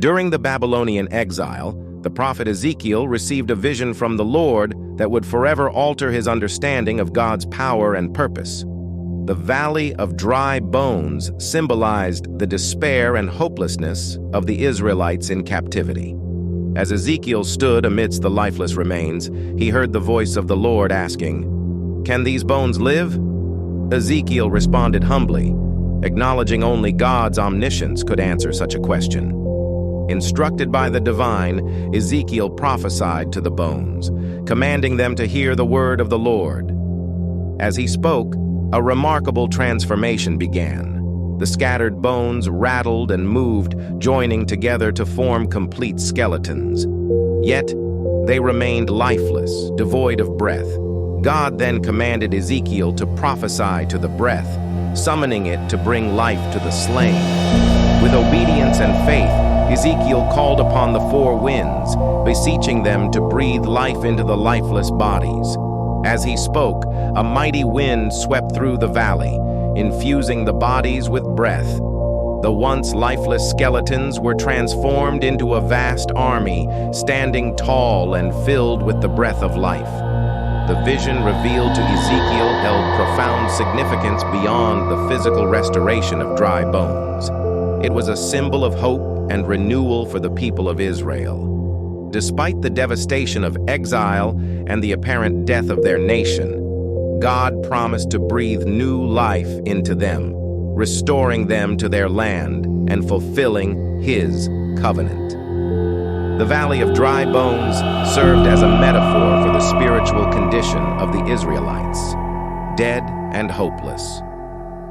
During the Babylonian exile, the prophet Ezekiel received a vision from the Lord that would forever alter his understanding of God's power and purpose. The valley of dry bones symbolized the despair and hopelessness of the Israelites in captivity. As Ezekiel stood amidst the lifeless remains, he heard the voice of the Lord asking, "Can these bones live?" Ezekiel responded humbly, acknowledging only God's omniscience could answer such a question. Instructed by the divine, Ezekiel prophesied to the bones, commanding them to hear the word of the Lord. As he spoke, a remarkable transformation began. The scattered bones rattled and moved, joining together to form complete skeletons. Yet, they remained lifeless, devoid of breath. God then commanded Ezekiel to prophesy to the breath, summoning it to bring life to the slain. With obedience and faith, Ezekiel called upon the four winds, beseeching them to breathe life into the lifeless bodies. As he spoke, a mighty wind swept through the valley, infusing the bodies with breath. The once lifeless skeletons were transformed into a vast army, standing tall and filled with the breath of life. The vision revealed to Ezekiel held profound significance beyond the physical restoration of dry bones. It was a symbol of hope and renewal for the people of Israel. Despite the devastation of exile and the apparent death of their nation, God promised to breathe new life into them, restoring them to their land and fulfilling His covenant. The Valley of Dry Bones served as a metaphor for the spiritual condition of the Israelites, dead and hopeless.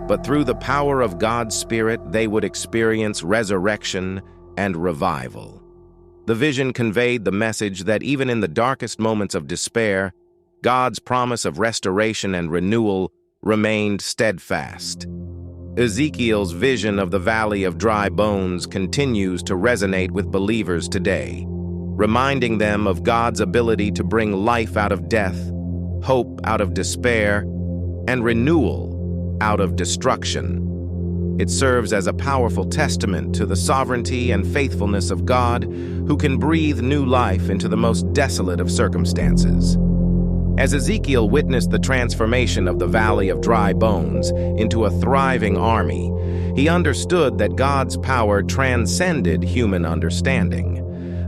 But through the power of God's Spirit, they would experience resurrection and revival. The vision conveyed the message that even in the darkest moments of despair, God's promise of restoration and renewal remained steadfast. Ezekiel's vision of the Valley of Dry Bones continues to resonate with believers today, reminding them of God's ability to bring life out of death, hope out of despair, and renewal out of destruction. It serves as a powerful testament to the sovereignty and faithfulness of God, who can breathe new life into the most desolate of circumstances. As Ezekiel witnessed the transformation of the Valley of Dry Bones into a thriving army, he understood that God's power transcended human understanding.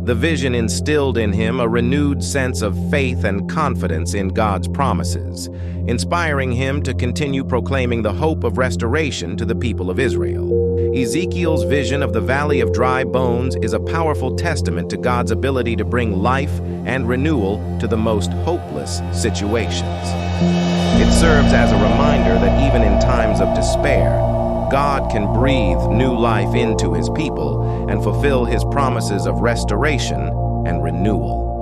The vision instilled in him a renewed sense of faith and confidence in God's promises, inspiring him to continue proclaiming the hope of restoration to the people of Israel. Ezekiel's vision of the Valley of Dry Bones is a powerful testament to God's ability to bring life and renewal to the most hopeless situations. It serves as a reminder that even in times of despair, God can breathe new life into His people and fulfill His promises of restoration and renewal.